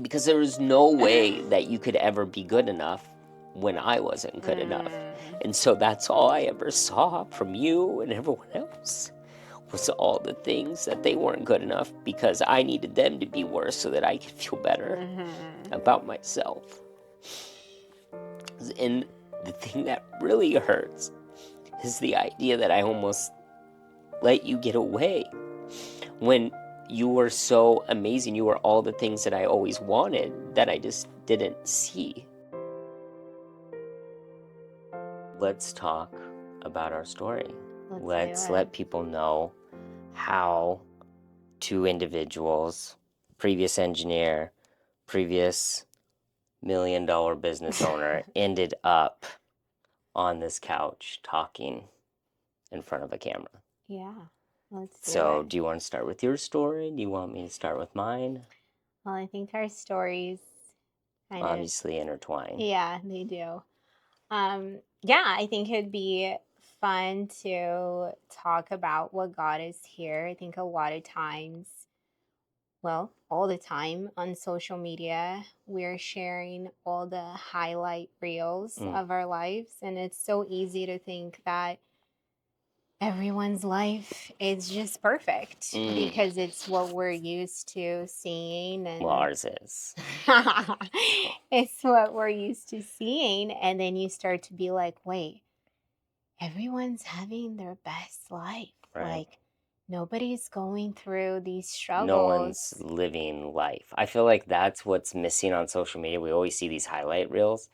because there was no way that you could ever be good enough when I wasn't good enough. And so that's all I ever saw from you and everyone else was all the things that they weren't good enough because I needed them to be worse so that I could feel better about myself. And the thing that really hurts is the idea that I almost let you get away when you were so amazing. You were all the things that I always wanted that I just didn't see. Let's talk about our story. Let's let people know how two individuals, previous engineer, previous $1 million business owner, ended up on this couch talking in front of a camera. Yeah, let's do So, it. do you want to start with your story? Do you want me to start with mine? Well, I think our stories kind of, Obviously intertwine. yeah, they do. Yeah, I think it'd be fun to talk about what got us here. I think a lot of times, well, all the time on social media, we're sharing all the highlight reels of our lives, and it's so easy to think that everyone's life is just perfect because it's what we're used to seeing, and Well, ours is. it's what we're used to seeing, and then you start to be like, wait, everyone's having their best life. Right. Like nobody's going through these struggles. No one's living life. I feel like that's what's missing on social media. We always see these highlight reels.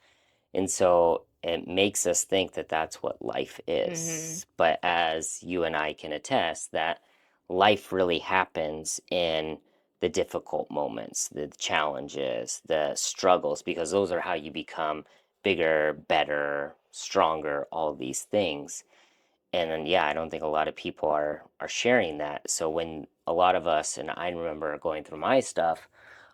And so it makes us think that that's what life is. But as you and I can attest, that life really happens in the difficult moments, the challenges, the struggles, because those are how you become bigger, better, stronger, all these things. And then, yeah, I don't think a lot of people are sharing that. So when a lot of us, and I remember going through my stuff,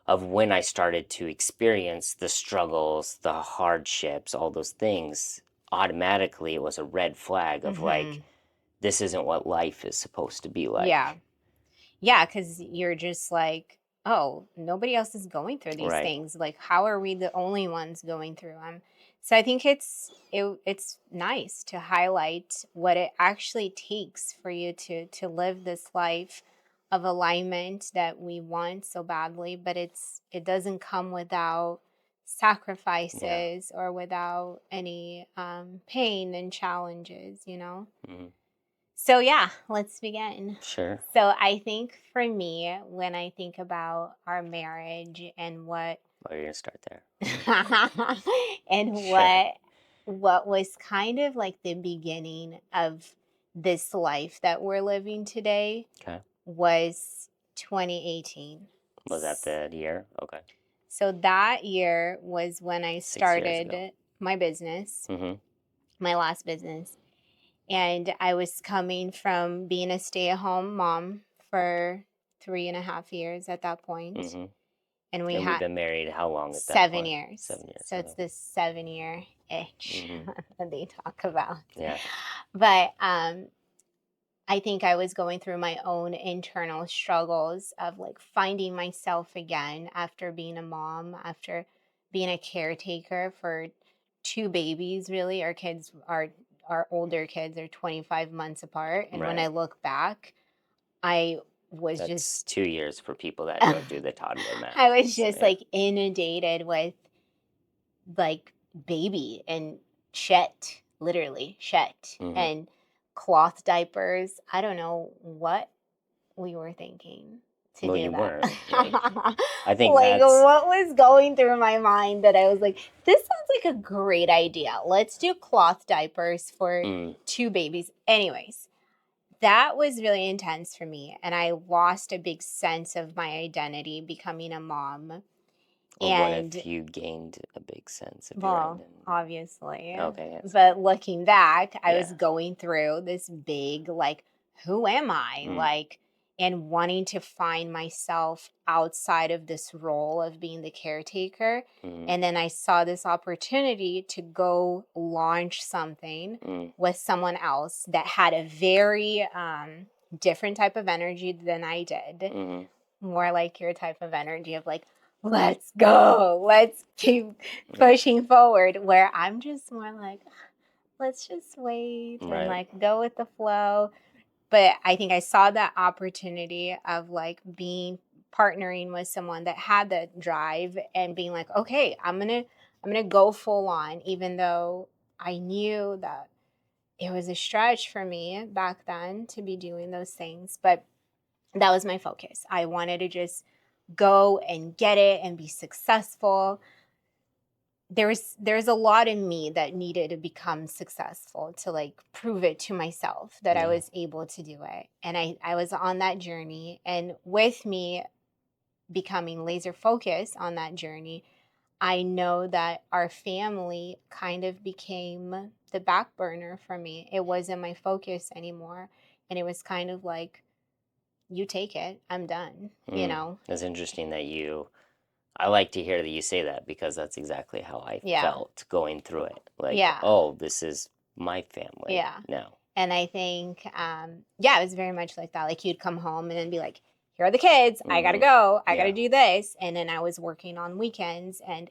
of when I started to experience the struggles, the hardships, all those things, automatically it was a red flag of like, this isn't what life is supposed to be like. Yeah. Yeah, because you're just like, oh, nobody else is going through these Right. things. Like, how are we the only ones going through them? So I think it's nice to highlight what it actually takes for you to live this life of alignment that we want so badly, but it doesn't come without sacrifices or without any pain and challenges, you know? So yeah, let's begin. Sure. So I think for me, when I think about our marriage and what Oh, you're going to start there. and Sure. what was kind of like the beginning of this life that we're living today Okay. was 2018. Was that the year? Okay. So that year was when I 6 years ago. started my business, Mm-hmm. my last business. And I was coming from being a stay-at-home mom for 3.5 years at that point. Mm-hmm. And we And we've had been married how long at that 7 point? years. 7 years. So it's this 7-year itch Mm-hmm. that they talk about. Yeah. But I think I was going through my own internal struggles of like finding myself again after being a mom, after being a caretaker for two babies, really. Our older kids are 25 months apart. And when I look back, I was That's just 2 years for people that don't do the toddler math. I was just like inundated with like baby and shit, literally shit, and cloth diapers. I don't know what we were thinking to Well, do you that. weren't. Like, I think like that's what was going through my mind that I was like, this sounds like a great idea. Let's do cloth diapers for two babies. Anyways, that was really intense for me, and I lost a big sense of my identity becoming a mom. Or what And if you gained a big sense of your well, identity? obviously. Okay, yes. But looking back, I was Yeah. going through this big, like, who am I? Like, and wanting to find myself outside of this role of being the caretaker. And then I saw this opportunity to go launch something with someone else that had a very different type of energy than I did. More like your type of energy of like, let's go. Let's keep Yeah. pushing forward. Where I'm just more like, let's just wait and Right. like go with the flow. But I think I saw that opportunity of like being partnering with someone that had that drive and being like, okay, I'm gonna go full on, even though I knew that it was a stretch for me back then to be doing those things. But that was my focus. I wanted to just go and get it and be successful. There's a lot in me that needed to become successful to like prove it to myself that I Yeah. was able to do it. And I was on that journey, and with me becoming laser focused on that journey, I know that our family kind of became the back burner for me. It wasn't my focus anymore. And it was kind of like, you take it, I'm done, you Mm. know? It's interesting that I like to hear that you say that because that's exactly how I Yeah. felt going through it. Like, Yeah. oh, this is my family Yeah. now. And I think, yeah, it was very much like that. Like you'd come home and then be like, here are the kids. I got to Mm-hmm. go. I got to Yeah. do this. And then I was working on weekends. And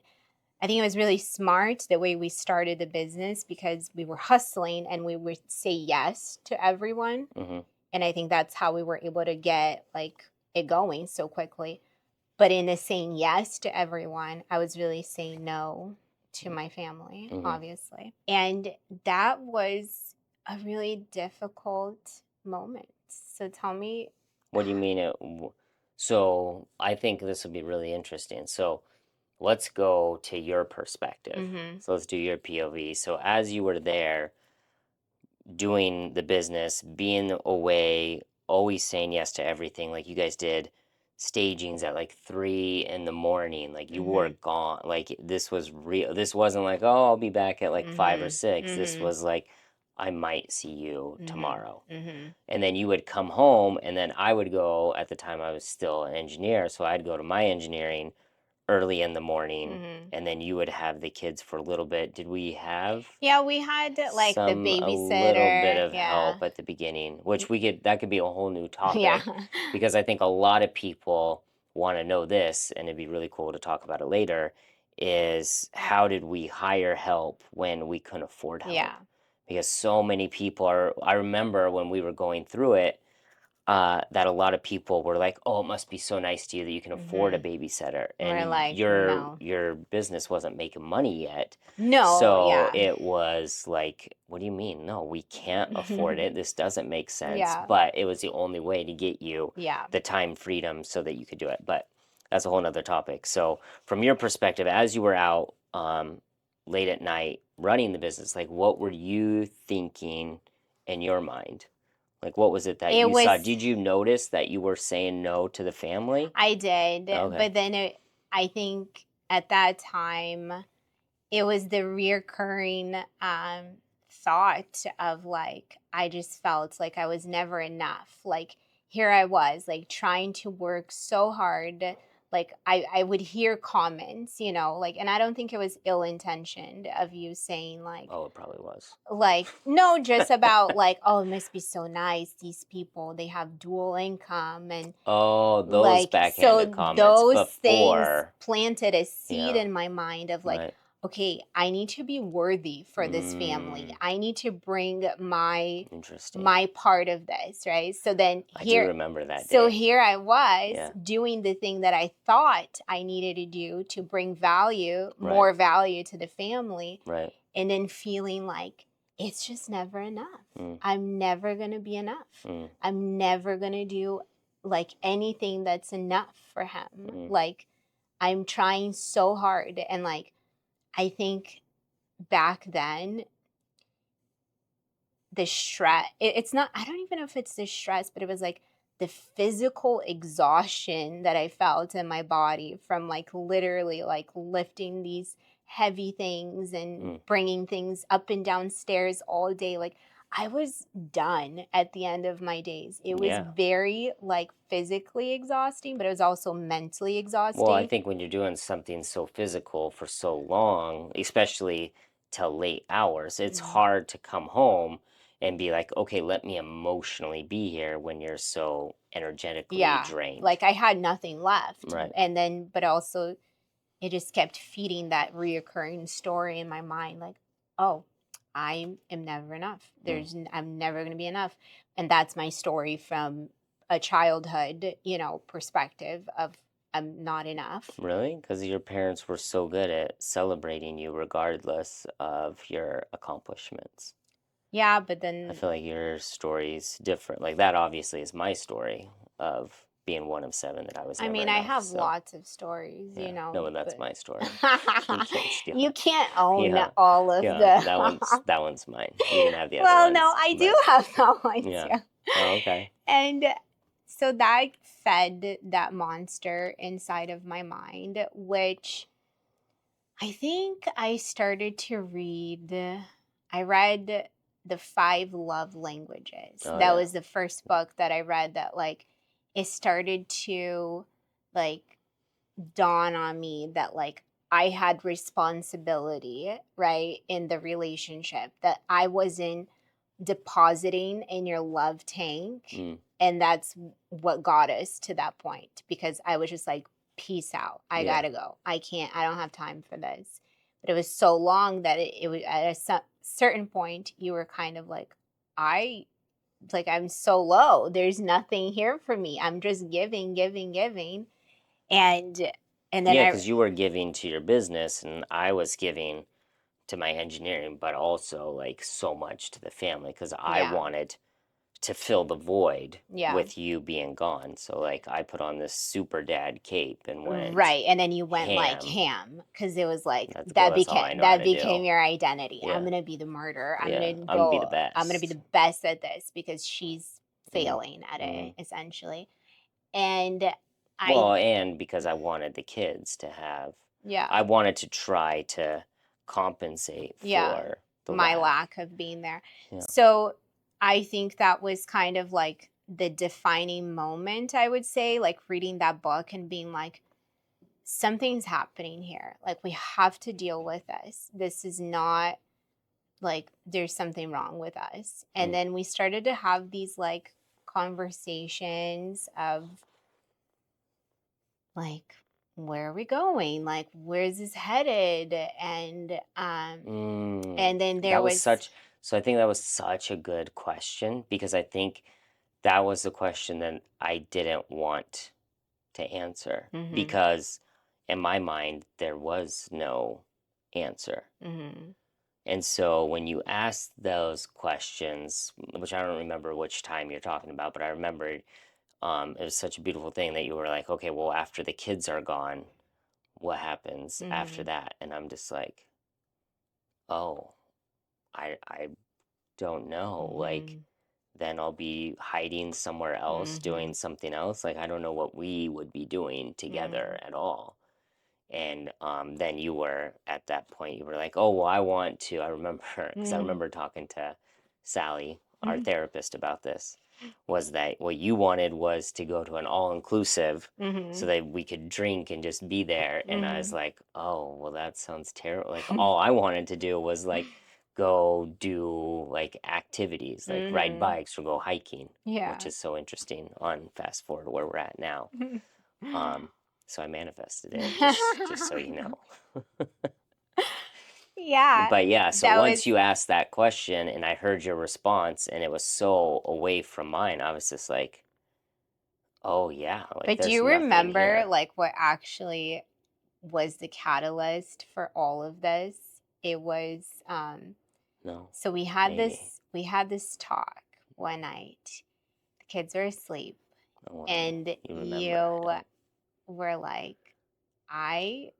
I think it was really smart the way we started the business because we were hustling and we would say yes to everyone. Mm-hmm. And I think that's how we were able to get like it going so quickly. But in the saying yes to everyone, I was really saying no to my family, Mm-hmm. obviously. And that was a really difficult moment. So tell me. What do you mean so I think this would be really interesting. So let's go to your perspective. Mm-hmm. So let's do your POV. So as you were there doing the business, being away, always saying yes to everything, like you guys did stagings at like 3 in the morning, like you were Mm-hmm. gone. Like this was real. This wasn't like, oh, I'll be back at like 5 or 6. This Mm-hmm. was like, I might see you Mm-hmm. tomorrow. Mm-hmm. And then you would come home, and then I would go. At the time I was still an engineer, so I'd go to my engineering early in the morning, Mm-hmm. and then you would have the kids for a little bit. Did we have Yeah, we had like the a little bit babysitter. of Yeah. help at the beginning, which that could be a whole new Yeah. topic, because I think a lot of people want to know this, and it'd be really cool to talk about it later, is how did we hire help when we couldn't afford Yeah. help? Because so many people I remember when we were going through it, that a lot of people were like, "Oh, it must be so nice to you that you can afford a Mm-hmm. babysitter," and We're like, no. your business wasn't making money yet, No, so yeah. it was like, "What do you mean? No, we can't afford it. This doesn't make sense." Yeah. But it was the only way to get you Yeah. the time freedom so that you could do it. But that's a whole nother topic. So, from your perspective, as you were out late at night running the business, like what were you thinking in your mind? Like, what was it that It you saw? was, Did you notice that you were saying no to the family? I did, Okay. but then I think at that time, it was the reoccurring thought of like, I just felt like I was never enough. Like, here I was, like, trying to work so hard. Like, I would hear comments, like, and I don't think it was ill intentioned of you saying, Oh, it probably was. no, just about like, oh, it must be so nice. These people, they have dual income and Oh, those like, backhanded so comments those things before. planted a seed Yeah, in my mind of like, right. okay, I need to be worthy for this family. Mm, I need to bring interesting. my part of this, right? So then I do here remember that so day. here I was Yeah, doing the thing that I thought I needed to do to bring value, right, more value to the family, right. and then feeling like it's just never enough. Mm, I'm never going to be enough. mm, I'm never going to do like anything that's enough for him. mm. Like I'm trying so hard, and like I think back then the stress, it's not, I don't even know if it's the stress, but it was like the physical exhaustion that I felt in my body from like literally like lifting these heavy things and Mm. bringing things up and down stairs all day. Like I was done at the end of my days. It was Yeah. very like physically exhausting, but it was also mentally Well, I exhausting. think when you're doing something so physical for so long, especially till late hours, it's Mhm. hard to come home and be like, okay, let me emotionally be here when you're so energetically Yeah. drained. Like I had nothing left. Right. And then, but also it just kept feeding that reoccurring story in my mind like, oh, I am never enough. I'm never going to be enough. And that's my story from a childhood, perspective of I'm not enough. Really? Because your parents were so good at celebrating you regardless of your accomplishments. Yeah, but I then feel like your story's different. Like that obviously is my story of being one of seven that I was I never mean, I enough. have So lots of stories, yeah, no, but that's but my story. You can't steal you it. can't own Yeah, all of yeah, the. that one's mine. You can have the other Well, no, ones, I do but have that one yeah. too. Oh, okay. And so that fed that monster inside of my mind, which I think I started to read. I read the Five Love Languages. Oh That yeah. was the first book that I read that, like, it started to, like, dawn on me that, like, I had responsibility, right, in the relationship, that I wasn't depositing in your love tank. Mm, And that's what got us to that point, because I was just like, peace out. I yeah. gotta go. I don't have time for this. But it was so long that it was at a certain point, you were kind of like, I, like, I'm so low. There's nothing here for me. I'm just giving, giving, giving. And, and then Yeah, I, because you were giving to your business and I was giving to my engineering, but also like so much to the family because I yeah, wanted to fill the void yeah. with you being gone. So like I put on this super dad cape and went Right. And then you went like ham. ham because it was like That's all I know how that to became do. your identity. I'm Yeah, gonna be the martyr. yeah. I'm gonna be the I'm gonna be best. the best at this because she's Mm, failing at mm. it essentially. And I Well, and because I wanted the kids to have, yeah, I wanted to try to compensate yeah, for the my lack. lack of being there. Yeah. So I think that was kind of like the defining moment, I would say, like reading that book and being like, something's happening here. Like, we have to deal with this. This is not like there's something wrong with us. And Mm, then we started to have these like conversations of like, where are we going? Like, where's this headed? And then there that was was such, so I think that was such a good question because I think that was the question that I didn't want to answer mhm, because in my mind there was no answer. mhm, And so when you ask those questions, which I don't remember which time you're talking about, but I remember it was such a beautiful thing that you were like, okay, well, after the kids are gone, what happens after mhm, that? And I'm just like, oh, I don't know. Like, mhm, then I'll be hiding somewhere else, doing mhm, something else. Like, I don't know what we would be doing together mhm, at all. And then you were at that point, you were like, oh, well, I want to. I remember, because I mhm, remember talking to Sally, our mhm, therapist, about this, was that what you wanted was to go to an all inclusive so mhm, that we could drink and just be there. And I was mhm. like, oh, well, that sounds terrible. Like, all I wanted to do was like go do like activities, like ride Mhm. bikes or go hiking, which Yeah. is so interesting on fast forward to where we're at now. Um, so I manifested it, just so you know. Yeah, But yeah, so that once was. you asked that question and I heard your response and it was so away from mine, I was just like, oh yeah, like But do there's you nothing remember here. like what actually was the catalyst for all of this? It was No, so maybe. we had this talk one night. The kids were asleep Oh wow, and you remember you it. were like, I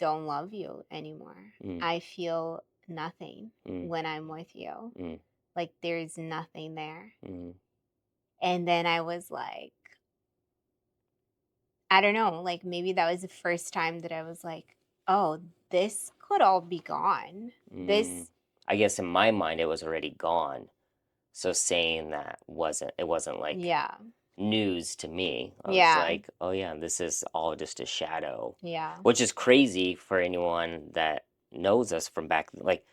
don't love you anymore. Mm, I feel nothing mm, when I'm with you. mm, Like there's nothing there. mm, And then I was like, I don't know, like maybe that was the first time that I was like, oh, this could all be gone. mm. This, I guess in my mind it was already gone. So saying that it wasn't like yeah, news to me. I was yeah, like, oh yeah, this is all just a shadow, yeah, which is crazy for anyone that knows us from back. Like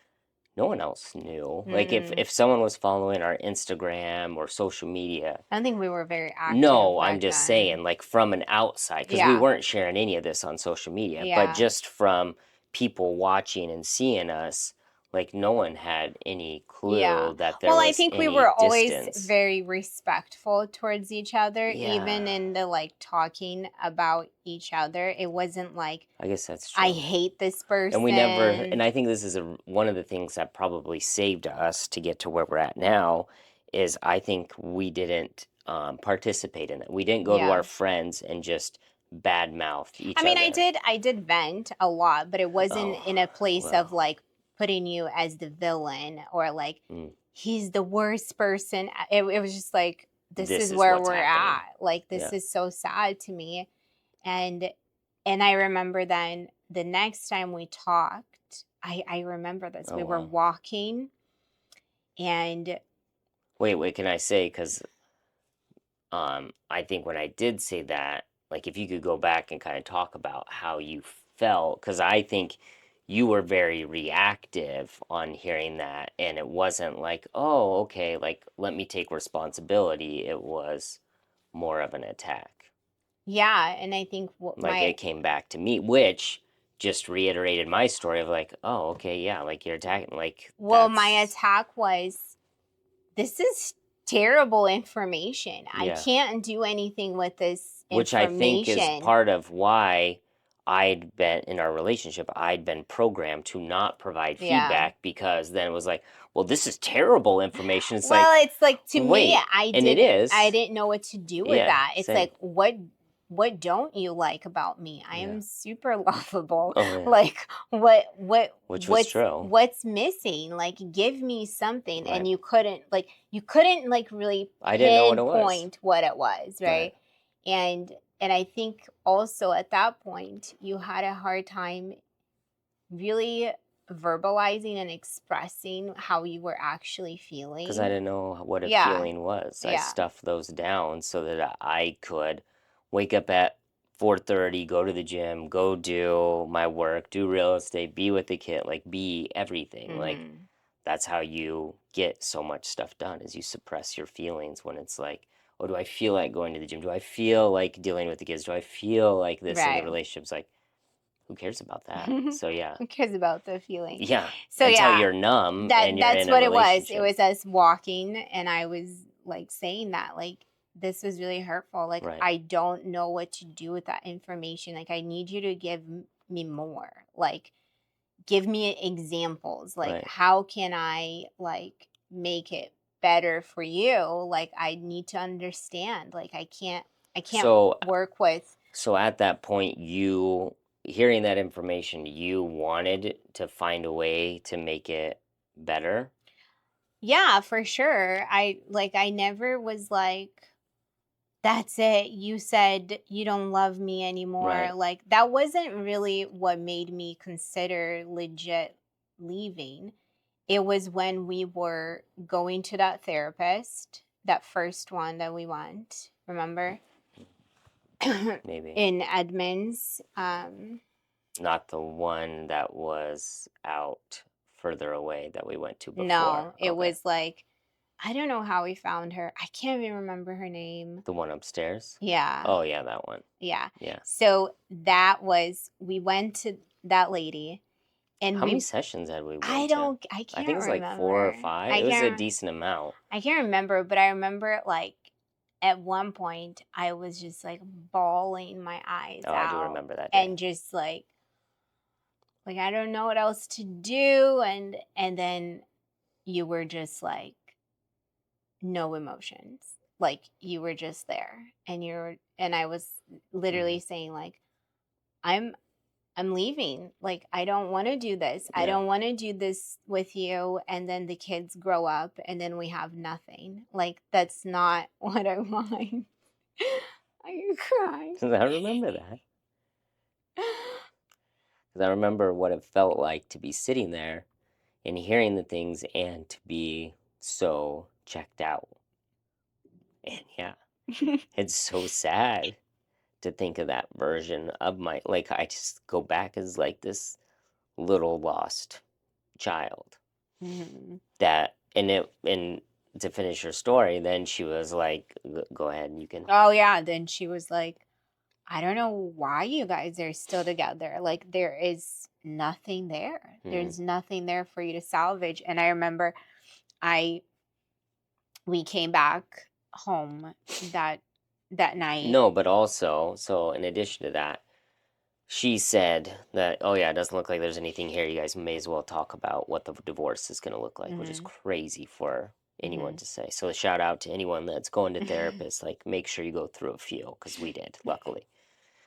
no one else knew. Like Mm. if someone was following our Instagram or social media, I don't think we were very active no, I'm back just then. saying, like from an outside, because we Yeah, weren't sharing any of this on social media, but yeah. just from people watching and seeing us, like no one had any Yeah. clue that there Well, I was think we any were always distance. very respectful towards each other, even Yeah, in the like talking about each other. It wasn't like, I guess that's I true. hate this And we never, person. and I think this is one of the things that probably saved us to get to where we're at now is I think we didn't participate in it. We didn't go to Yeah. our friends and just badmouth I each mean, other. I did vent a lot, but it wasn't Oh, in a place of well, like putting you as the villain or like mm, he's the worst person. It was just like this this is is where what's we're happening. at. Like this Yeah. is so sad to me. And I remember then the next time we talked, I remember this. Oh, We were wow. walking and Wait, can I say, because I think when I did say that, like if you could go back and kind of talk about how you felt, because I think you were very reactive on hearing that, and it wasn't like, oh, okay, like let me take responsibility. It was more of an attack. yeah, and I think Like it came back to me, which just reiterated my story of like, oh, okay, yeah, like you're attacking, like my that's, attack was this is terrible information. I yeah. can't do anything with this Which I think is information. part of why I'd been in our relationship, I'd been programmed to not provide Yeah. feedback because then it was like, well, this is terrible information. It's like, Well, it's like to me, wait, and it I is. didn't know what to do with Yeah, that. It's same. like what don't you like about me? I Yeah. am super lovable. Oh, yeah. Like Which was true. what's missing? Like give me something and Right. you couldn't like really I didn't know what it was. pinpoint what it was, Right. right? And I think also at that point you had a hard time really verbalizing and expressing how you were actually Because I feeling. didn't know what a Yeah. feeling was. I Yeah. stuffed those down so that I could wake up at 4:30, go to the gym, go do my work, do real estate, be with the kid, like be everything. Like Mhm. that's how you get so much stuff done is you suppress your feelings when it's like, oh, do I feel like going to the gym? Do I feel like dealing with the kids? Do I feel like this in the Right. relationships? Like, who cares about that? So yeah. Who cares about the feeling? Yeah. So Until yeah, you're numb and you're that's in a what it was. It relationship. was us walking and I was like saying that like this was really hurtful. Like Right. I don't know what to do with that information. Like I need you to give me more. Like give me examples. Like Right. how can I like make it better for you? Like I need to understand. Like I can't So work with. so at that point you hearing that information, you wanted to find a way to make it better? Yeah, for sure. I never was like that's it. You said you don't love me anymore. Right. Like that wasn't really what made me consider legit leaving. It was when we were going to that therapist, that first one that we went, remember? Maybe. In Edmonds. Not the one that was out further away that we went to before. No, it Okay. was like I don't know how we found her. I can't even remember her name. The one upstairs? Yeah. Oh, yeah, that one. Yeah. Yeah. So that was we went to that lady and How many sessions had we went to? I I think can't it's like 4 or remember. 5. It was a decent amount. I can't remember, but I remember like at one point I was just like bawling my eyes Oh, I do out remember that day. and just like I don't know what else to do and then you were just like no emotions. Like you were just there and I was Hmm. literally saying like I'm leaving. Like, I don't want to do this. I Yeah. don't want to do this with you. And then the kids grow up and then we have nothing. Like, that's not what I want. Are you crying? I remember that. Because I remember what it felt like to be sitting there and hearing the things and to be so checked out. And yeah, it's so sad to think of that version of my, I just go back as like this little lost child. that, and to finish her story, then she was like, Go ahead, you can." Oh yeah, then she was like, I don't know why you guys are still together. Like there is nothing there. Mhm. There's nothing there for you to salvage. And I remember I we came back home that night. No, but also, so in addition to that, she said that, "Oh yeah, it doesn't look like there's anything here. You guys may as well talk about what the divorce is going to look like," which is Mhm. crazy for anyone Mhm. to say. So shout out to anyone that's going to therapists. Like, make sure you go through a few, because we did, luckily.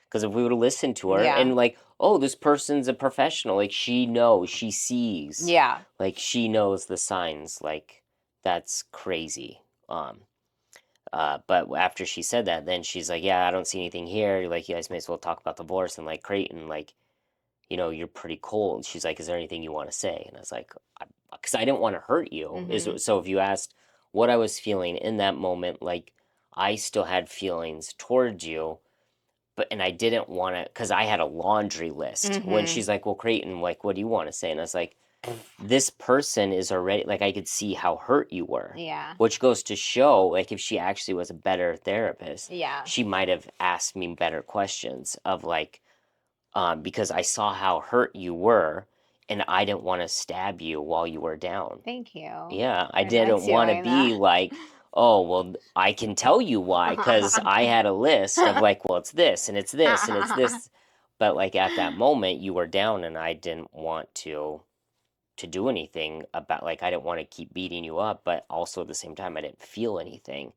Because if we would have listened to her Yeah. and like, oh, this person's a professional, like she knows, she sees, Yeah. like she knows the signs, like that's crazy. Um, but after she said that, then she's like, yeah, I don't see anything here. Like, you guys may as well talk about divorce. And like Creighton, like, you're pretty cold. She's like, is there anything you want to say? And I was like, because I didn't want to hurt you. Mhm. So if you asked what I was feeling in that moment, like I still had feelings towards you, but and I didn't want to, because I had a laundry list. When Mhm. she's like, well, Creighton, like, what do you want to say? And I was like, this person is already, like, I could see how hurt you were, Yeah. which goes to show, like, if she actually was a better therapist, Yeah. she might have asked me better questions of like, because I saw how hurt you were, and I didn't want to stab you while you were down. Thank you Yeah, I for not didn't want to doing be that. like, oh, well, I can tell you why, because I had a list of like, well, it's this and it's this and it's this. But like at that moment, you were down, and I didn't want to do anything about, like, I didn't want to keep beating you up, but also at the same time, I didn't feel anything.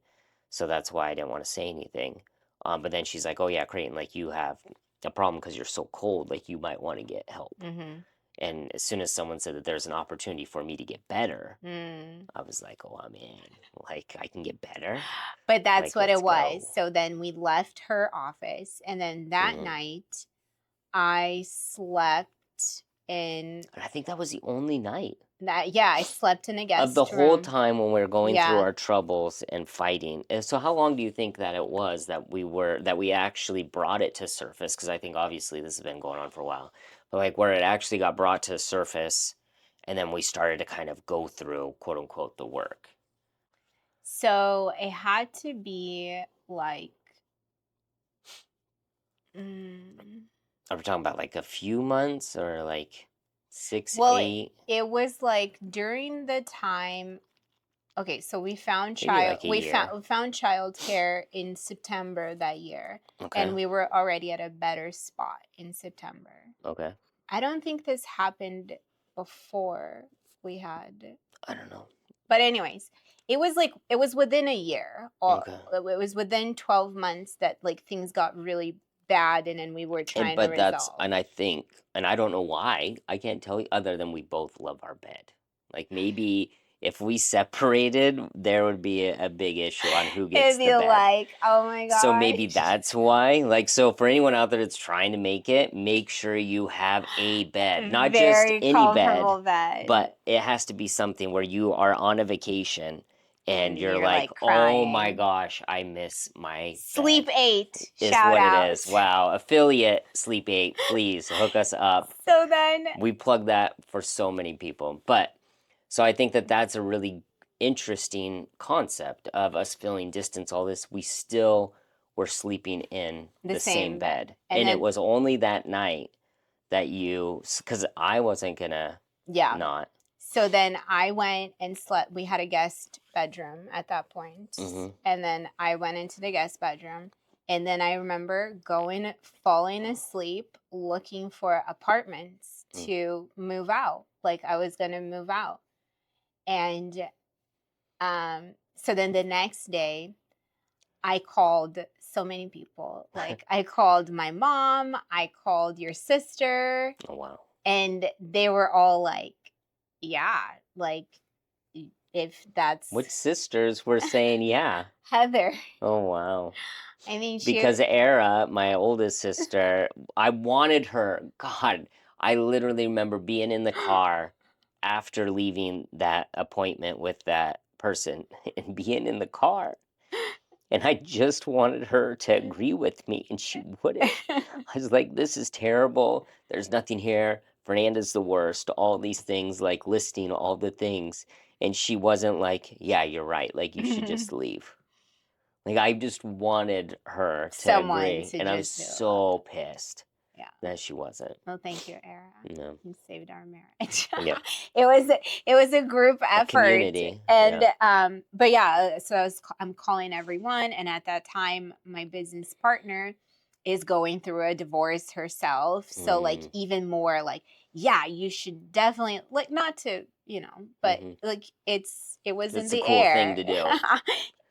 So that's why I didn't want to say anything. But then she's like, oh yeah, Creighton, like you have a problem because you're so cold, like you might want to get help. Mhm. And as soon as someone said that there's an opportunity for me to get better, Mm. I was like, oh man, like I can get better. But that's Like, what it let's was. go. So then we left her office, and then that Hmm. night I slept in And I think that was the only night that yeah, I slept in a of the guest whole room. time when we were going through Yeah. our troubles and fighting. So how long do you think that it was that we actually brought it to surface? Because I think obviously this has been going on for a while, but like where it actually got brought to surface, and then we started to kind of go through quote unquote the work. So it had to be like mm, Are we talking about like a few months or like six, well, eight, it was like during the time. Okay, so maybe like a year? we found childcare in September that year, Okay, and we were already at a better spot in September. okay. I don't think this happened before we had, I don't know. but anyways, it was within a year, or Okay. it was within 12 months that like things got really bad, and then we were And trying to but that's resolve. and I think, and I don't know why, I can't tell you, other than we both love our bed. Like maybe if we separated, there would be a big issue on who It'd gets the be bed. like, oh my So maybe gosh. that's why. Like, so for anyone out there that's trying to make it, make sure you have a bed, not just Very any bed, comfortable bed. but it has to be something where you are on a vacation and And you're you're like, like oh my crying. gosh, I miss my Sleep bed, 8, is shout what it out. is. Wow. Affiliate Sleep 8, please hook us up. So then, We plug that for so many people. But so I think that that's a really interesting concept of us feeling distance, all this. We still were sleeping in the the same same bed. bed. And And it then, was only that night that because I wasn't going to yeah. not. So then I went and slept. We had a guest bedroom at that point. Hmm. And then I went into the guest bedroom. And then I remember falling asleep, looking for apartments to move out. Like I was going to move out. And so then the next day, I called so many people. Like I called my mom, I called your sister, Oh, wow. and they were all like, yeah, like if that's Which sisters were saying, yeah. Heather. Oh, wow. I mean, Because Era, my oldest sister, I wanted her. God, I literally remember being in the car after leaving that appointment with that person and being in the car. And I just wanted her to agree with me, and she wouldn't. I was like, this is terrible. There's nothing here. Fernanda's the worst, all these things, like listing all the things. And she wasn't like, yeah, you're right. Like, you should just leave. Like, I just wanted her to Someone agree. to And I was just so pissed yeah. that she wasn't. Well, thank you, Era. No. You saved our marriage. Yep. It was a group A effort, community. and Yeah. but yeah, so I'm calling everyone, and at that time, my business partner is going through a divorce herself, so like Mm. even more like, yeah, you should definitely like not to but Mm-hmm. like it was in It's a the cool thing air. to do.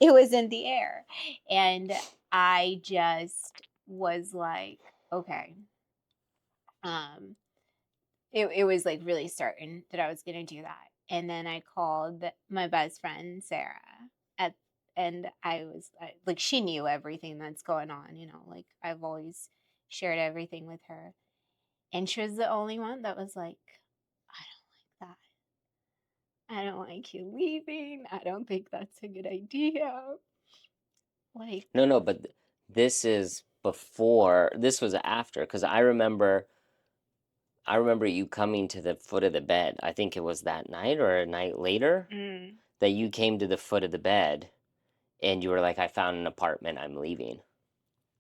It was in the air, and I just was like, okay. Um, it was like really certain that I was gonna do that. And then I called my best friend Sarah at and like she knew everything that's going on, like I've always shared everything with her. And she was the only one that was like, I don't like that. I don't like you leaving. I don't think that's a good idea. Like, No, but this is this was after, because I remember you coming to the foot of the bed. I think it was that night or a night later mm, that you came to the foot of the bed and you were like, I found an apartment, I'm leaving.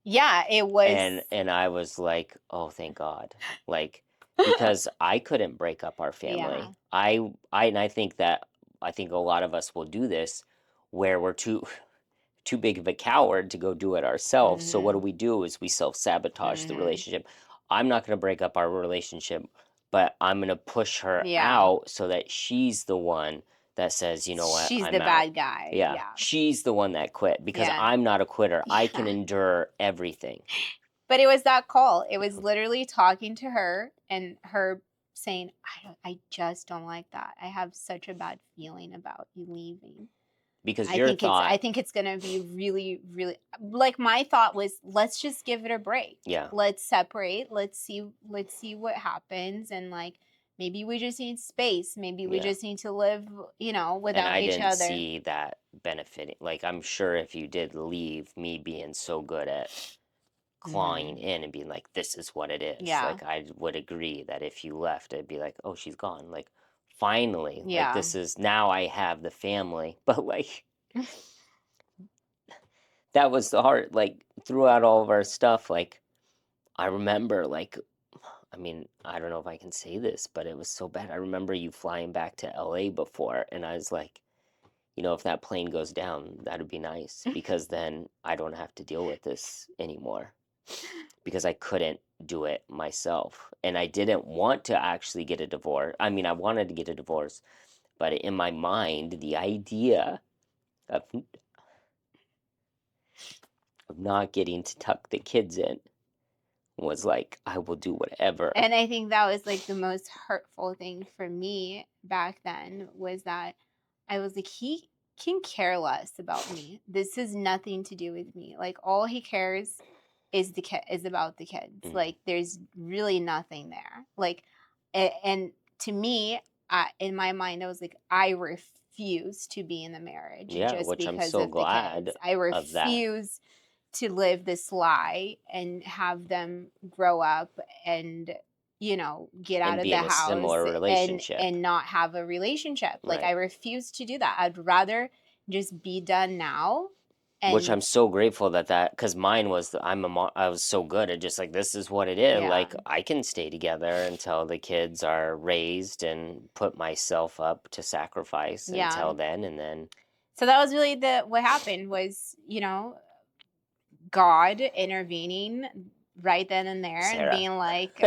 yeah, it was. And I was like, oh, thank God. Like, because I couldn't break up our Yeah. family. And I think a lot of us will do this where we're too big of a coward to go do it ourselves. So what Hmm. do is we self-sabotage the Hmm. relationship. I'm not going to break up our relationship, but I'm going to push her Yeah. out so that she's the one that says, you know what, She's I'm the out. bad guy. Yeah, Yeah. she's the one that quit because Yeah. I'm not a quitter. I can Yeah. endure everything. But it was that call. It was Yeah. literally talking to her and her saying, I just don't like that. I have such a bad feeling about you leaving. Because your I thought, think it's gonna be really, really like my thought was let's just give it a break. yeah, Let's separate. Let's see what happens and like maybe we just need space. Maybe we yeah. just need to live, And without I each didn't other. see that benefiting. Like, I'm sure if you did leave, me being so good at clawing Hmm. in and being like, this is what it is. Yeah. Like, I would agree that if you left, it'd be like, oh, she's gone. Like, finally, like, Yeah. this is now I have the family. But, like, that was the hard, like, throughout all of our stuff, like, I remember, like, I mean, I don't know if I can say this, but it was so bad. I remember you flying back to LA before, and I was like, if that plane goes down, that'd be nice because then I don't have to deal with this anymore. Because I couldn't do it myself. And I didn't want to actually get a divorce. I mean, I wanted to get a divorce, but in my mind, the idea of not getting to tuck the kids in was like, I will do whatever. And I think that was like the most hurtful thing for me back then was that I was like, he can care less about me. This has nothing to do with me. Like all he cares is is about the kids. Mm. Like there's really nothing there. Like, and to me, in my mind, I was like, I refuse to be in the marriage Yeah, just which I'm because so of the glad kids. I of that. refuse to live this lie and have them grow up and get out And of be the in a house similar relationship. and not have a relationship. Like I Right. refuse to do that. I'd rather just be done now Which I'm and so grateful because mine was I was so good at just like this is what it is. yeah. Like I can stay together until the kids are raised and put myself up to sacrifice Yeah. until then, and then So that was really the what happened was, God intervening right then and there and Sarah. being like,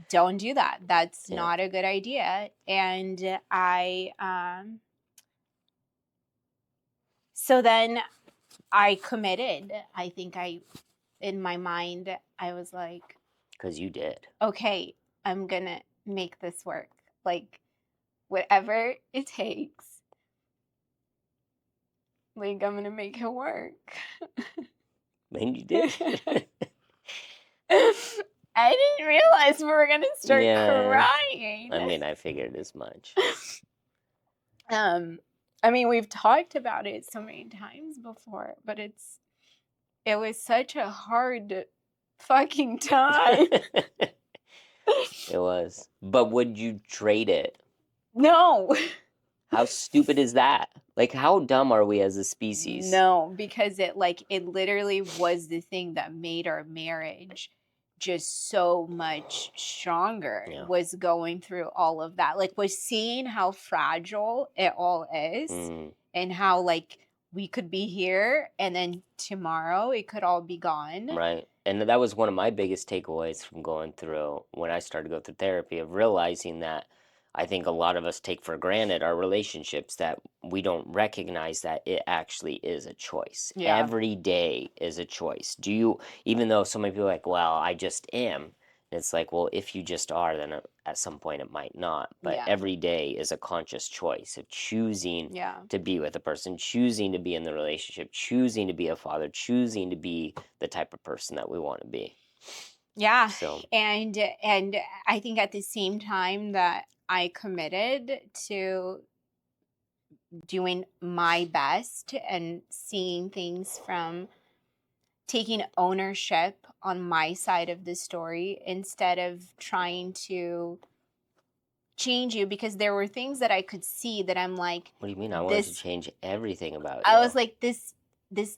don't do that. That's Yeah, not a good idea. And so then I committed. I think in my mind, I was like, because you did. okay, I'm going to make this work. Like, whatever it takes, like, I'm going to make it work. And you did. I didn't realize we were going to start Yeah. crying. I mean, I figured as much. Um, I mean, we've talked about it so many times before, but it was such a hard fucking time. It was. But would you trade it? No. How stupid is that? Like, how dumb are we as a species? No, because it literally was the thing that made our marriage just so much stronger, Yeah. was going through all of that. Like, was seeing how fragile it all is, Mm, and how like we could be here and then tomorrow it could all be gone. right. And that was one of my biggest takeaways from going through when I started to go through therapy, of realizing that I think a lot of us take for granted our relationships, that we don't recognize that it actually is a choice. Yeah. Every day is a choice. Do you, even though so many people are like, well, I just am. And it's like, well, if you just are, then at some point it might not. But Yeah. every day is a conscious choice of choosing Yeah. to be with a person, choosing to be in the relationship, choosing to be a father, choosing to be the type of person that we want to be. Yeah. So, And I think at the same time that I committed to doing my best and seeing things from taking ownership on my side of the story instead of trying to change you, because there were things that I could see that I'm like, what do you mean? I wanted to this change everything about I was you. like, this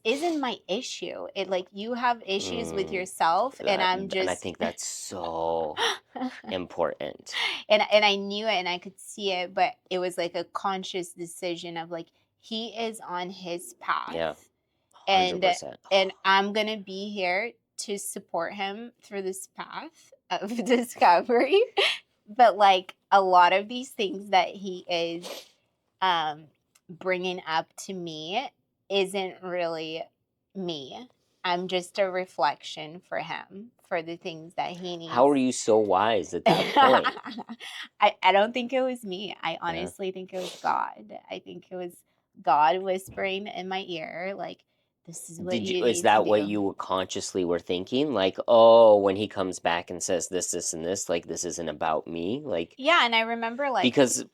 isn't my issue. It, like, you have issues with Mm, yourself, and I'm and I just think that's so important. and I knew it and I could see it, but it was like a conscious decision of like, he is on his path, Yeah, and 100%. I'm gonna be here to support him through this path of discovery. But like a lot of these things that he is um bringing up to me isn't really me. I'm just a reflection for him, for the things that he How needs. are you so wise at that point? I don't think it was me. I Yeah. honestly think it was God. I think it was God whispering in my ear, like, this is what Did you, you is need to that what do. you consciously were thinking? Like, oh, when he comes back and says this, this, and this, like, this isn't about me? Like, Yeah, and I remember like, because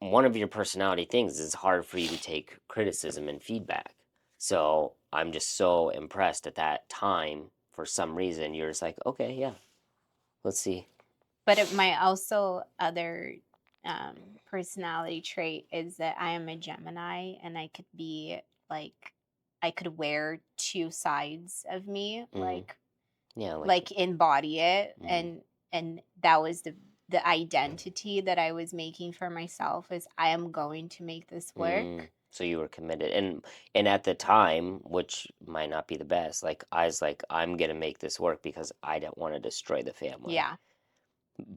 one of your personality things is hard for you to take criticism and feedback. So I'm just so impressed at that time. For some reason, you're just like, okay, yeah, let's see. but my also other personality trait is that I am a Gemini, and I could be like, I could wear two sides of me, Mm, yeah, like embody it, mm, and that was the identity that I was making for myself, is I am going to make this work. so you were committed, and at the time, which might not be the best. Like I was like, I'm gonna make this work because I don't want to destroy the family. Yeah.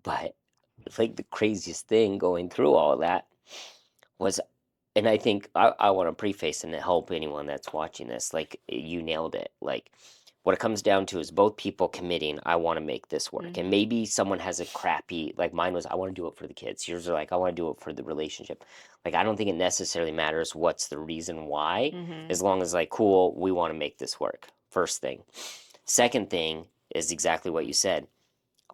But like the craziest thing going through all that was, and I think I want to preface and help anyone that's watching this, like you nailed it. Like what it comes down to is both people committing, I want to make this work. And Mhm. maybe someone has a crappy, like mine was, I want to do it for the kids. Yours are like, I want to do it for the relationship. Like I don't think it necessarily matters what's the reason why, Mhm. as long as like, cool, we want to make this work. First thing. Second thing is exactly what you said.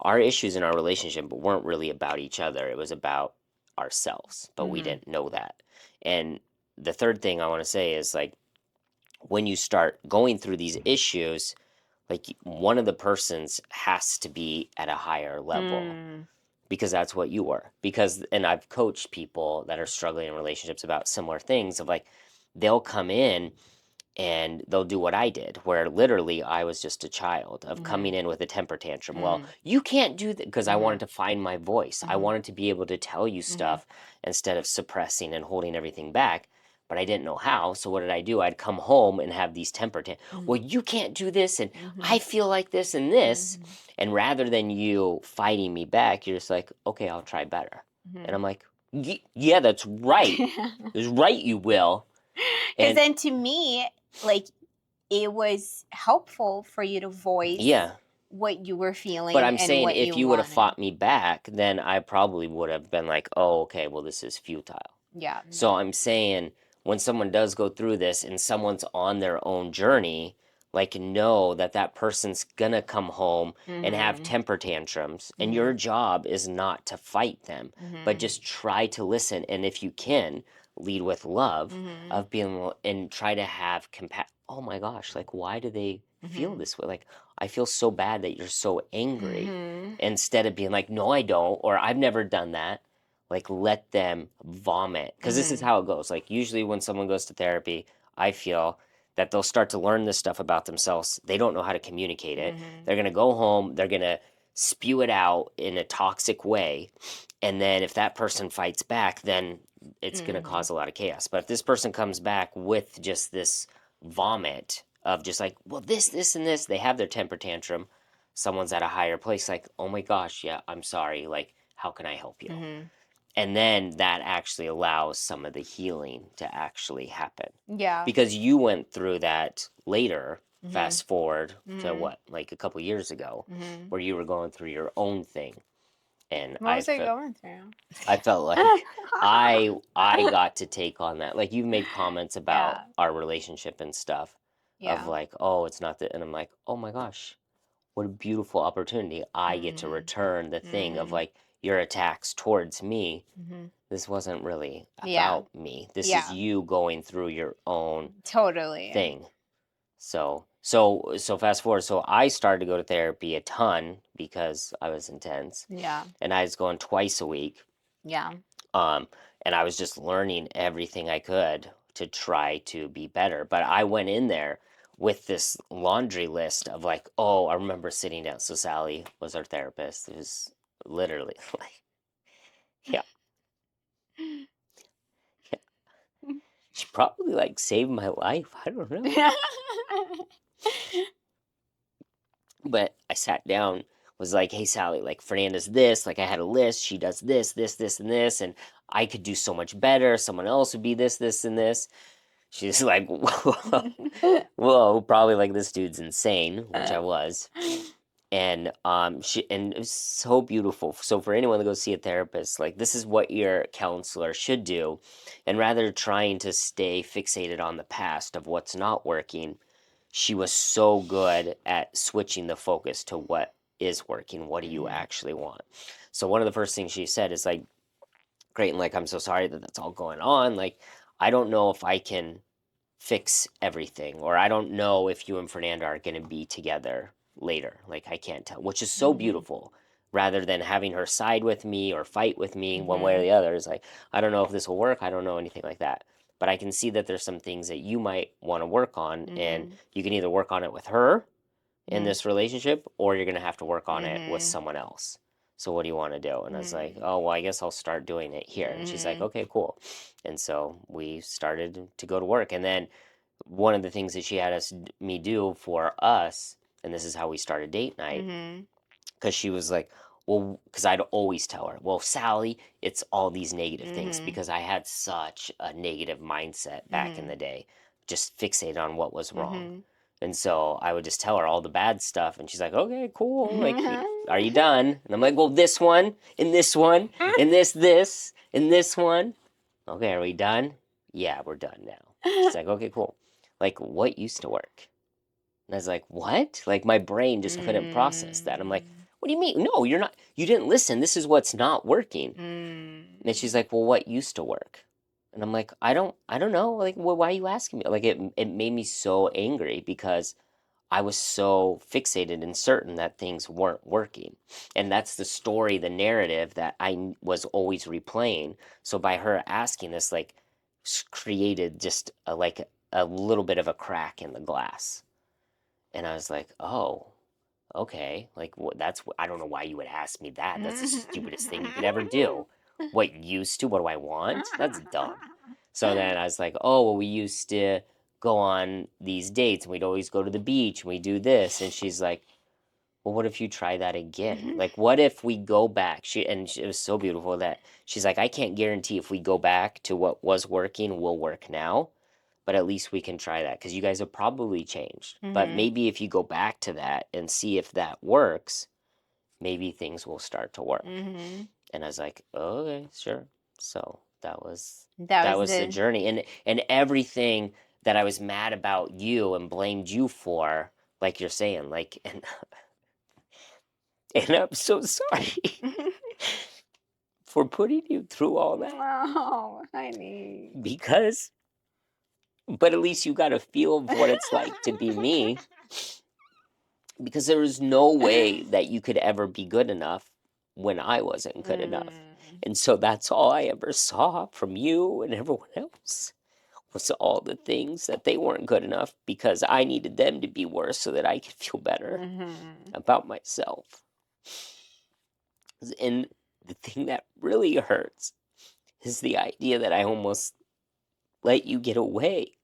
Our issues in our relationship weren't really about each other. It was about ourselves, but we Mhm. didn't know that. And the third thing I want to say is like when you start going through these issues, like one of the persons has to be at a higher level Mm. because that's what you were. Because, and I've coached people that are struggling in relationships about similar things of like, they'll come in and they'll do what I did, where literally I was just a child of Mhm. coming in with a temper tantrum. Well, Mm. you can't do that because I wanted Mhm. to find my voice. I Mhm. wanted to be able to tell you Mhm. stuff instead of suppressing and holding everything back. But I didn't know how. So what did I do? I'd come home and have these temper tantrums. Well, Mhm. you can't do this, and I Mhm. feel like this and this. Mhm. And rather than you fighting me back, you're just like, okay, I'll try better. And Mhm. I'm like, yeah, that's right. That's right, you will. Because And then to me, like, it was helpful for you to voice yeah, what you were but feeling I'm and saying what if you you would have wanted. fought me back, then I probably would have been like, oh, okay, well, this is futile. Yeah. So I'm saying when someone does go through this and someone's on their own journey, like know that that person's gonna come home and have Mhm. temper tantrums, and your Mhm. job is not to fight them, but Mhm. just try to listen. And if you can, lead with love Mhm. of being and try to have compassion. Oh my gosh, like why do they feel Mhm. this way? Like I feel so bad that you're so angry. Mm-hmm. Instead of being like, no, I don't, or I've never done that. Like, let them vomit. Because this is Mm-hmm. how it goes. Like, usually when someone goes to therapy, I feel that they'll start to learn this stuff about themselves. They don't know how to communicate it. Mm-hmm. They're going to go home, they're going to spew it out in a toxic way. And then if that person fights back, then it's going to Mm-hmm. cause a lot of chaos. But if this person comes back with just this vomit of just like, well, this, and this, they have their temper tantrum. Someone's at a higher place, like, oh my gosh, yeah, I'm sorry. Like, how can I help you? Mm-hmm. And then that actually allows some of the healing to actually happen. Yeah. Because you went through that later, Mm-hmm. fast forward to Mm-hmm. what, like a couple years ago, Mm-hmm. where you were going through your own thing. And What was I going through? I felt like I got to take on that. Like you've made comments about Yeah. our relationship and stuff of Yeah. like, oh, it's not that, and I'm like, oh my gosh, what a beautiful opportunity. I get to Mm-hmm. return the thing of Mm-hmm. like your attacks towards me. Mm-hmm. This wasn't really Yeah. about me. This is Yeah. you going through your own Totally. thing. So fast forward. So I started to go to therapy a ton because I was intense, Yeah. and I was going twice a week. Yeah. Um, and I was just learning everything I could to try to be better. But I went in there with this laundry list of like, oh, I remember sitting down. So Sally was our therapist. It was literally like, yeah, yeah. She probably like saved my life. I don't know. But I sat down, was like, hey, Sally, like Fernanda's this, like I had a list. She does this, and this. And I could do so much better. Someone else would be this, and this. She's like, whoa, whoa, probably like this dude's insane, which I was. And it was so beautiful. So for anyone to go see a therapist, like this is what your counselor should do, and rather trying to stay fixated on the past of what's not working, she was so good at switching the focus to what is working. What do you Mhm. actually want? So one of the first things she said is like, great, and like I'm so sorry that that's all going on. Like I don't know if I can fix everything, or I don't know if you and Fernanda are going to be together later. Like I can't tell, which is so Mhm. beautiful. Rather than having her side with me or fight with me one way or Mhm. the other, is like I don't know if this will work. I don't know anything like that. But I can see that there's some things that you might want to work on, and Mhm. you can either work on it with her in Mhm. this relationship, or you're going to have to work on it with Mhm. someone else. So what do you want to do? And I was like, Mhm. oh, well, I guess I'll start doing it here. And she's like, Mhm. okay, cool. And so we started to go to work. And then one of the things that she had me do for us, and this is how we started date night, Mhm. because she was like, well, because I'd always tell her, well, Sally, it's all these negative things, Mhm. because I had such a negative mindset back in Mhm. the day, just fixated on what was wrong. Mhm. And so I would just tell her all the bad stuff, and she's like, okay, cool. Like, Mhm. are you done? And I'm like, well, this one, and this one, and this, and this one. Okay, are we done? Yeah, we're done now. She's like, okay, cool. Like, what used to work? And I was like, what? Like, my brain just couldn't process that. I'm like, Mm. what do you mean? No, you're not, you didn't listen. This is what's not working. And she's Mm. like, well, what used to work? And I'm like, I don't know. Like, well, why are you asking me? Like, it made me so angry because I was so fixated and certain that things weren't working. And that's the story, the narrative that was always replaying. So by her asking this, like, created just like a little bit of a crack in the glass. And I was like, oh, okay. Like, that's, I don't know why you would ask me that. That's the stupidest thing you could ever do. What used to? What do I want? That's dumb. So then I was like, oh, well, we used to go on these dates and we'd always go to the beach and we do this. And she's like, well, what if you try that again? Like, what if we go back? It was so beautiful that she's like, I can't guarantee if we go back to what was working will work now, but at least we can try that because you guys have probably changed. But Mhm. maybe if you go back to that and see if that works, maybe things will start to work. Mhm. And I was like, oh, okay, sure. So That that was was the the journey, and everything that I was mad about you and blamed you for, like you're saying, like and I'm so sorry for putting you through all that Oh, honey. because, but at least you got a feel of what it's like to be me. because there was no way that you could ever be good enough when I wasn't good enough. Mm. And so that's all I ever saw from you and everyone else was all the things that they weren't good enough because I needed them to be worse so that I could feel better Mhm. about myself. And the thing that really hurts is the idea that I almost let you get away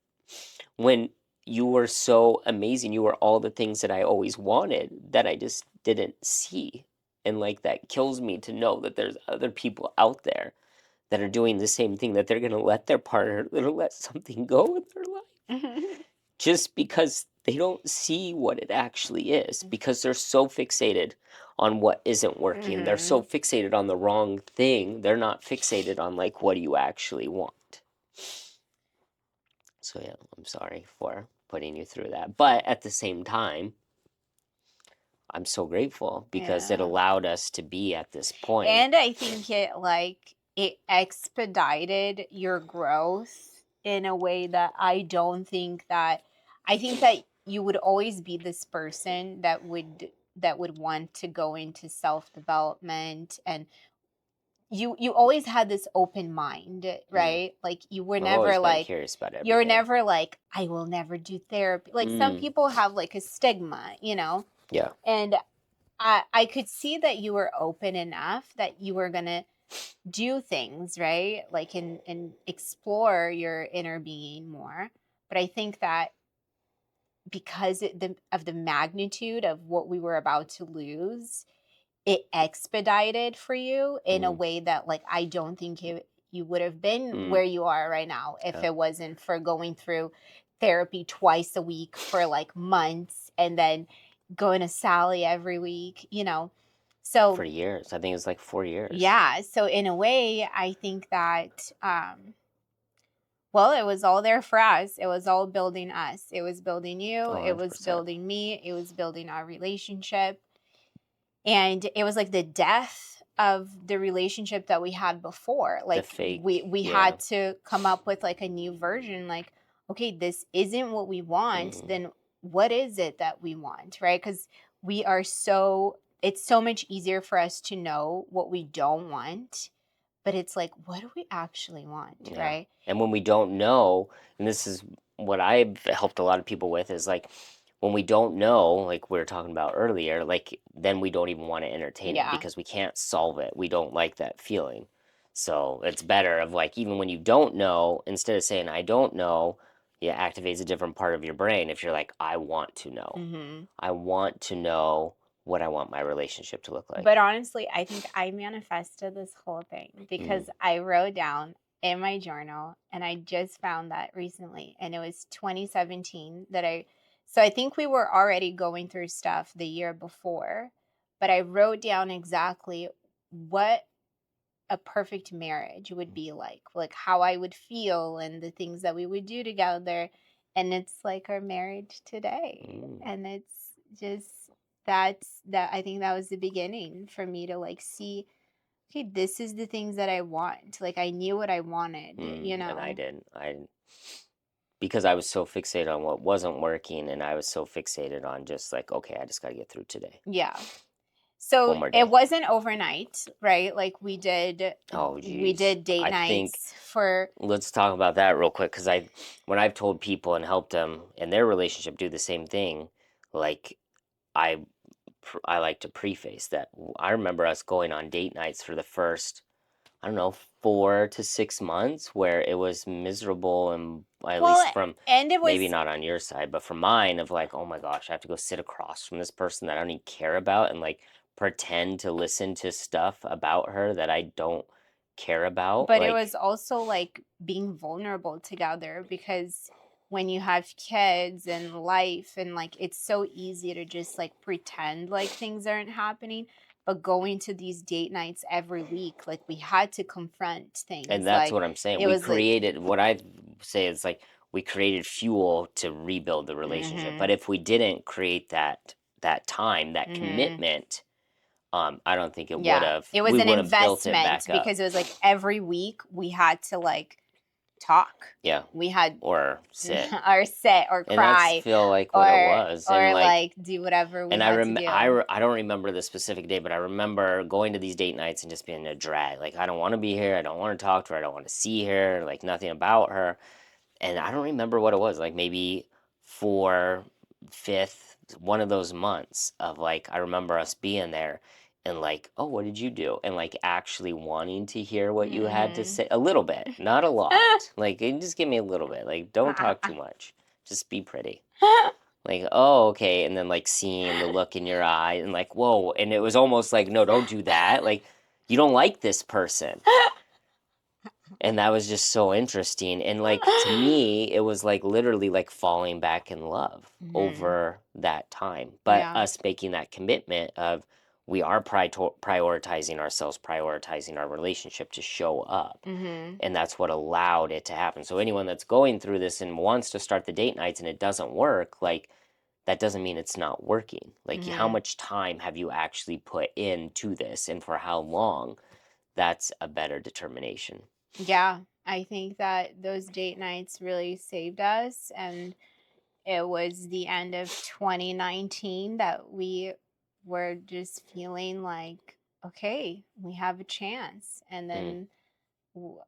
when you were so amazing. You were all the things that I always wanted that I just didn't see. And like that kills me to know that there's other people out there that are doing the same thing, that they're going to let their partner, they're let something go in their life just because they don't see what it actually is, because they're so fixated on what isn't working. They're so Mhm. fixated on the wrong thing. They're not fixated on like what do you actually want. So yeah, I'm sorry for putting you through that. But at the same time, I'm so grateful because it Yeah. allowed us to be at this point. And I think it expedited your growth in a way that I think that you would always be this person that would want to go into self-development, and you always had this open mind, Mm. right? Like you were I've always never been like curious about you're everything. never like I will never do therapy. Like some Mm. people have like a stigma. Yeah. And I could see that you were open enough that you were gonna do things, right? Like and explore your inner being more. But I think that because of the magnitude of what we were about to lose, it expedited for you in a Mm. way that like I don't think you would have been Mm. where you are right now if Yeah. it wasn't for going through therapy twice a week for like months, and then going to Sally every week. For So years. I think it was like 4 years. yeah, so in a way I think that well, it was all there for us. It was all building us. It was building you, Oh, it was 100%. building me, it was building our relationship. And it was like the death of the relationship that we had before. The Like fake. we Yeah. had to come up with like a new version, like, okay, this isn't what we want, Mm. then what is it that we want, right? Because we are so it's so much easier for us to know what we don't want, but it's like, what do we actually want, Yeah. right? And when we don't know, and this is what I've helped a lot of people with, is like when we don't know, like we were talking about earlier, like then we don't even want to entertain it Yeah. because we can't solve it. We don't like that feeling. So it's better of like even when you don't know, instead of saying I don't know, it activates a different part of your brain if you're like, I want to know. Hmm. I want to know what I want my relationship to look But like. honestly, I think I manifested this whole thing Mm. because I wrote down in my journal, and I just found that recently, and it was 2017 that so I think we were already going through stuff the year before, but I wrote down exactly what a perfect marriage would be like how I would feel and the things that we would do together. And it's like our marriage today. Mm. And it's just that I think that was the beginning for me to like see, okay, this is the things that I want. Like I knew what I wanted, And I you know. didn't. I because I was so fixated on what wasn't working and I was so fixated on just like, okay, I just got to get through today. Yeah. So One more it day. wasn't overnight, right? Like Oh, we geez. did date I think nights for let's talk about that real quick because when I've told people and helped them in their relationship do the same thing, like I, I like to preface that I remember us going on date nights for the first I don't know, 4 to 6 months where it was miserable and at well, least from and it maybe was not on your side, but from mine of like, oh my gosh, I have to go sit across from this person that I don't even care about and like pretend to listen to stuff about her that I don't care about. but it Like, was also like being vulnerable together, because when you have kids and life and like it's so easy to just like pretend like things aren't happening, but going to these date nights every week, like we had to confront and things. that's Like what I'm saying. it We was like created what I say is like we created fuel to rebuild the relationship. But mhm, if we didn't create that time, that mhm. commitment, I don't think it would Yeah, have. it was We an would have built it investment back up. because it was like every week we had to like talk. Yeah. We had Or sit. or sit or And that's cry feel like what it or was. And like, like do whatever we and had to do. I don't remember the specific day, but I remember going to these date nights and just being a drag. Like, I don't want to be here. I don't want to talk to her. I don't want to see her. Like, nothing about her. And I don't remember what it was. Like, maybe four, fifth, one of those months of like, I remember us being there and like, oh, what did you do? And like actually wanting to hear what you had to Mm. say a little bit, not a lot. Like, just give me a little bit. Like, don't talk too much. Just be pretty. Like, oh, okay. And then like seeing the look in your eye and like, whoa. And it was almost like, no, don't do that. Like, you don't like this person. And that was just so interesting. And like to me, it was like literally like falling back in love Mhm. over that time. But Yeah. us making that commitment of we are prioritizing ourselves, prioritizing our relationship to show up. Mhm. And that's what allowed it to happen. So anyone that's going through this and wants to start the date nights and it doesn't work, like that doesn't mean it's not working. Like, how Mhm. much time have you actually put into this and for how long? That's a better determination. Yeah, I think that those date nights really saved us, and it was the end of 2019 that we were just feeling like, okay, we have a chance. And Mm, then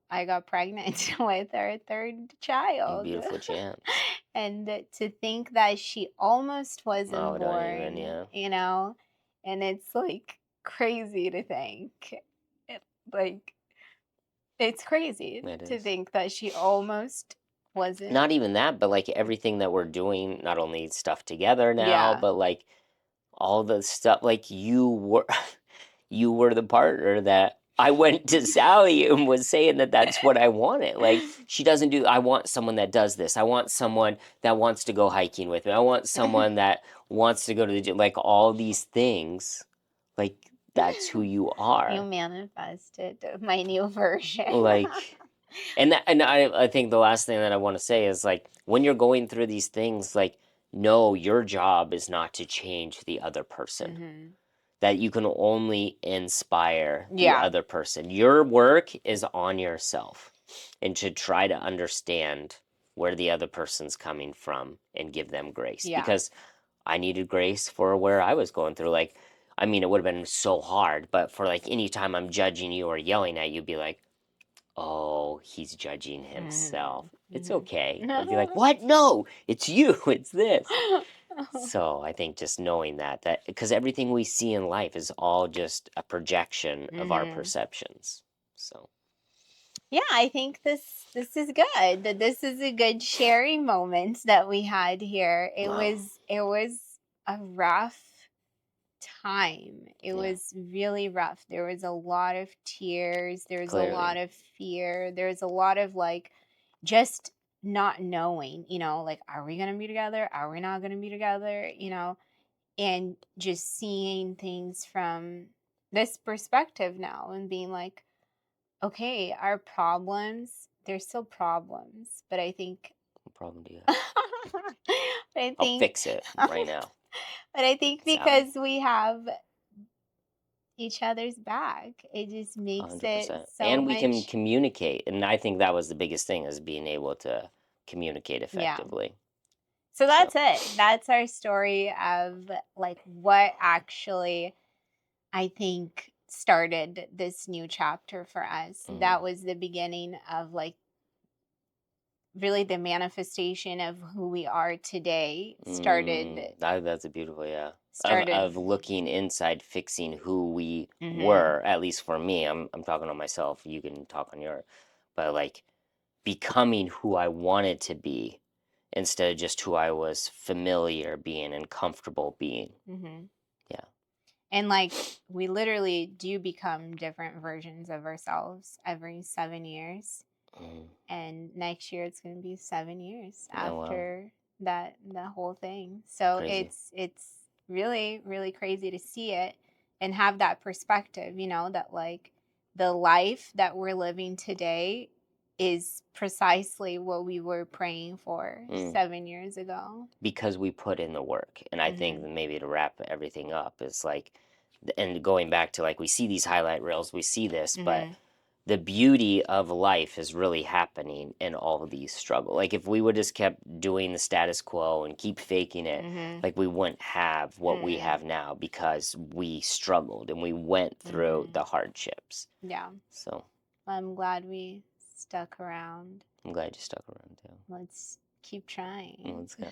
I got pregnant with our third you child. beautiful chance. And to think that she almost wasn't Oh, don't even, born, yeah. and it's like crazy to think. It, like, it's crazy It to is. think that she almost wasn't. Not even that, but like everything that we're doing, not only stuff together now, Yeah. but like all the stuff, like you were, you were the partner that I went to Sally and was saying that that's what I wanted. Like, she doesn't do, I want someone that does this. I want someone that wants to go hiking with me. I want someone that wants to go to the gym. Like, all these things, like, that's who you You are. manifested my new version. Like, and I think the last thing that I want to say is like when you're going through these things, like, no, your job is not to change the other person. Hmm. That you can only inspire the Yeah. other person. Your work is on yourself and to try to understand where the other person's coming from and give them grace. Yeah. Because I needed grace for where I was going through. Like, I mean, it would have been so hard, but for like any time I'm judging you or yelling at you, be like, oh, he's judging himself. Hmm. It's Hmm. okay. I'd be like, what? No, it's you. It's this. So I think just knowing that because everything we see in life is all just a projection of our Hmm. perceptions. So Yeah, I think this is good. That this is a good sharing moment that we had here. wow, It was a rough time. It yeah, was really rough. There was a lot of tears, there was a lot clearly, of fear, there was a lot of like just not knowing, like, are we going to be together? Are we not going to be together? And just seeing things from this perspective now and being like, okay, our problems, they're still problems, but I think what problem do you have? but I I'll think fix it right now, but I think Sally. because we have each other's back, it just makes it 100%. so And we can much. communicate, and I think that was the biggest thing is being able to communicate Yeah. effectively. So So, that's it. That's our story of like what actually I think started this new chapter for us. mhm. That was the beginning of like really the manifestation of who we are today That's a beautiful, yeah. started Of looking inside, fixing who we Mhm. were. At least for me, I'm talking on myself. You can talk on your, but like becoming who I wanted to be instead of just who I was familiar being and comfortable being. Mhm. Yeah. And like we literally do become different versions of ourselves every 7 years. Mm. And next year it's going to be 7 years Oh wow, after that whole thing. So crazy. it's really really crazy to see it and have that perspective, that like the life that we're living today is precisely what we were praying for Mm. 7 years ago. Because we put in the work. And I think Mhm. that maybe to wrap everything up is like, and going back to like we see these highlight reels, we see this, but Mhm. the beauty of life is really happening in all of these struggles. Like if we would just kept doing the status quo and keep faking it, Mhm. like we wouldn't have what we Mm. have now because we struggled and we went through Mhm. the hardships. Yeah. So I'm glad we stuck around. I'm glad you stuck around too. Let's keep trying. Let's go.